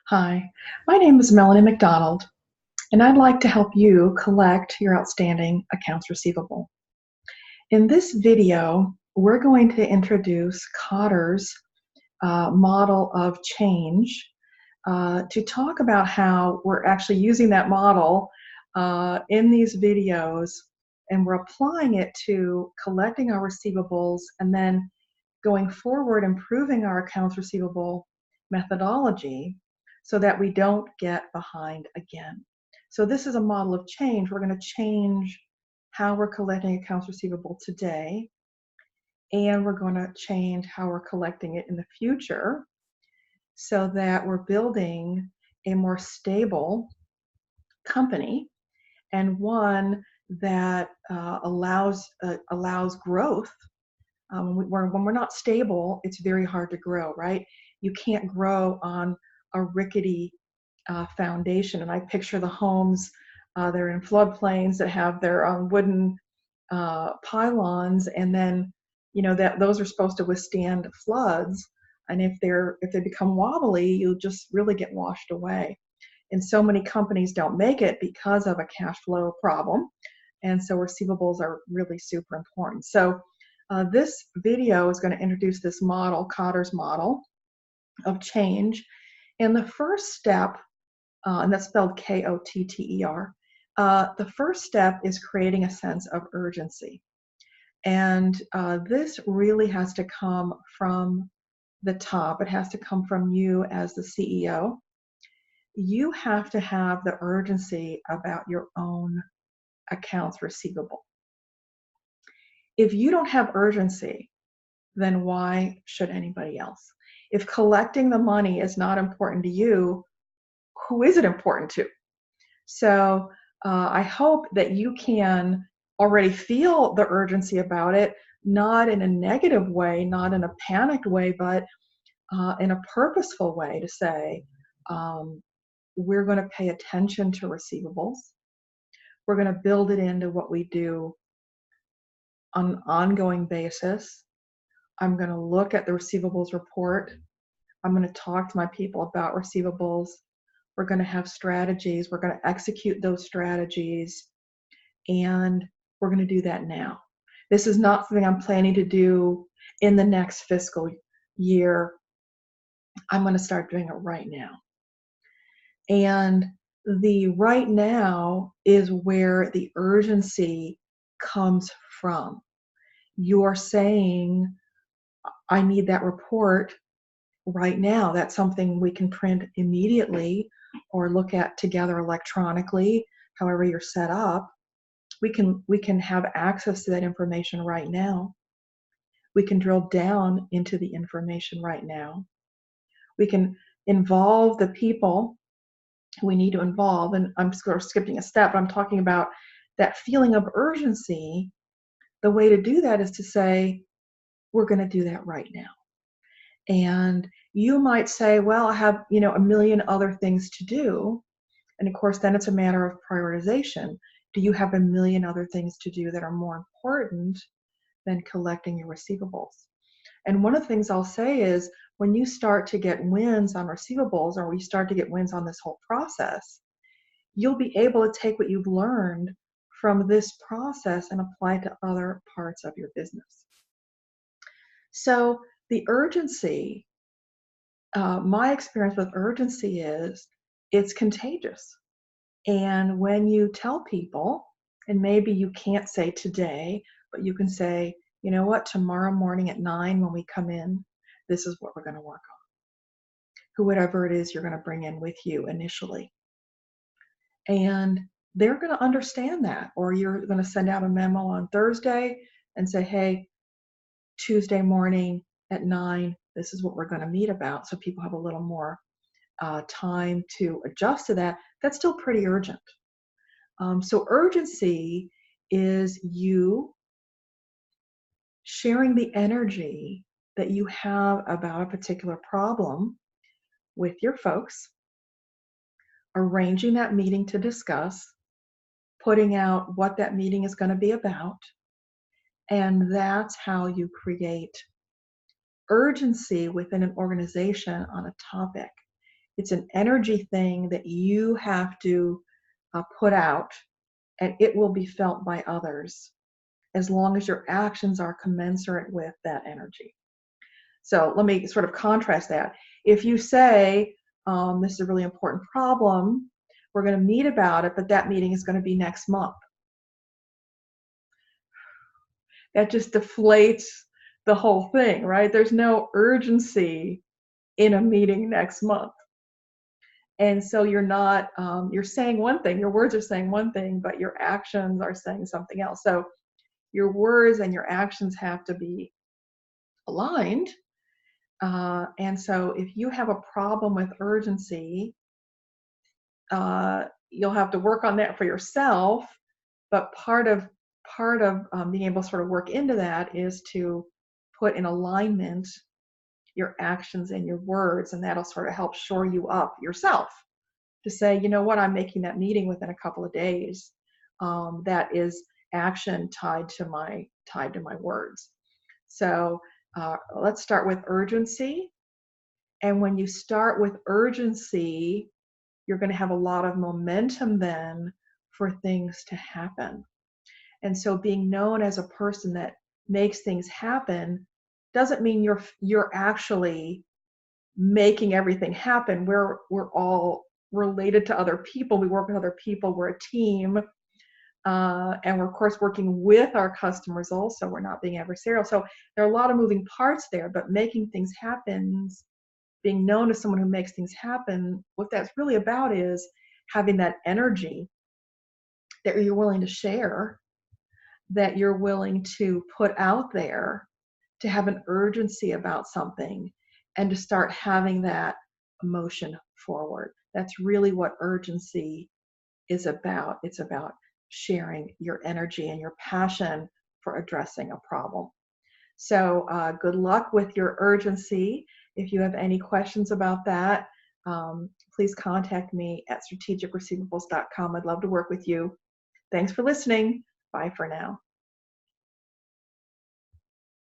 Hi, my name is Melanie McDonald, and I'd like to help you collect your outstanding accounts receivable. In this video, we're going to introduce Kotter's model of change to talk about how we're actually using that model in these videos, and we're applying it to collecting our receivables and then going forward improving our accounts receivable methodology so that we don't get behind again. So this is a model of change. We're going to change how we're collecting accounts receivable today, and we're going to change how we're collecting it in the future so that we're building a more stable company and one that allows growth. When we're not stable, it's very hard to grow, right? You can't grow on a rickety foundation. And I picture the homes, they're in floodplains that have their wooden pylons, and then that those are supposed to withstand floods. And if they become wobbly, you'll just really get washed away. And so many companies don't make it because of a cash flow problem. And so receivables are really super important. So this video is going to introduce this model, Kotter's model of change. And the first step, and that's spelled Kotter, the first step is creating a sense of urgency. And this really has to come from the top. It has to come from you as the CEO. You have to have the urgency about your own accounts receivable. If you don't have urgency, then why should anybody else? If collecting the money is not important to you, who is it important to? So I hope that you can already feel the urgency about it, not in a negative way, not in a panicked way, but in a purposeful way to say, we're going to pay attention to receivables. We're going to build it into what we do on an ongoing basis. I'm going to look at the receivables report. I'm going to talk to my people about receivables. We're going to have strategies. We're going to execute those strategies. And we're going to do that now. This is not something I'm planning to do in the next fiscal year. I'm going to start doing it right now. And the right now is where the urgency comes from. You're saying, I need that report right now. That's something we can print immediately or look at together electronically, however you're set up. We can have access to that information right now. We can drill down into the information right now. We can involve the people we need to involve. And I'm sort of skipping a step, but I'm talking about that feeling of urgency. The way to do that is to say, we're going to do that right now. And you might say, well, I have, a million other things to do. And of course, then it's a matter of prioritization. Do you have a million other things to do that are more important than collecting your receivables? And one of the things I'll say is when you start to get wins on receivables, or we start to get wins on this whole process, you'll be able to take what you've learned from this process and apply it to other parts of your business. So the urgency, my experience with urgency is it's contagious. And when you tell people, and maybe you can't say today, but you can say, you know what, tomorrow morning at 9 when we come in, this is what we're going to work on. Whoever it is you're going to bring in with you initially. And they're going to understand that. Or you're going to send out a memo on Thursday and say, hey, Tuesday morning at 9, this is what we're going to meet about. So people have a little more time to adjust to that. That's still pretty urgent. So urgency is you sharing the energy that you have about a particular problem with your folks, arranging that meeting to discuss, putting out what that meeting is going to be about, and that's how you create urgency within an organization on a topic. It's an energy thing that you have to put out, and it will be felt by others as long as your actions are commensurate with that energy. So let me sort of contrast that. If you say, this is a really important problem, we're going to meet about it, but that meeting is going to be next month. That just deflates the whole thing, right? There's no urgency in a meeting next month. And so you're not, you're saying one thing, your words are saying one thing, but your actions are saying something else. So your words and your actions have to be aligned. And so if you have a problem with urgency, you'll have to work on that for yourself. But part of being able to sort of work into that is to put in alignment your actions and your words, and that'll sort of help shore you up yourself to say, you know what, I'm making that meeting within a couple of days. That is action tied to my words. So let's start with urgency. And when you start with urgency, you're going to have a lot of momentum then for things to happen. And so being known as a person that makes things happen doesn't mean you're actually making everything happen. We're all related to other people. We work with other people. We're a team. And we're, of course, working with our customers also. We're not being adversarial. So there are a lot of moving parts there, but making things happen, being known as someone who makes things happen, what that's really about is having that energy that you're willing to share, that you're willing to put out there, to have an urgency about something, and to start having that motion forward. That's really what urgency is about. It's about sharing your energy and your passion for addressing a problem. So good luck with your urgency. If you have any questions about that, please contact me at strategicreceivables.com. I'd love to work with you. Thanks for listening. Bye for now.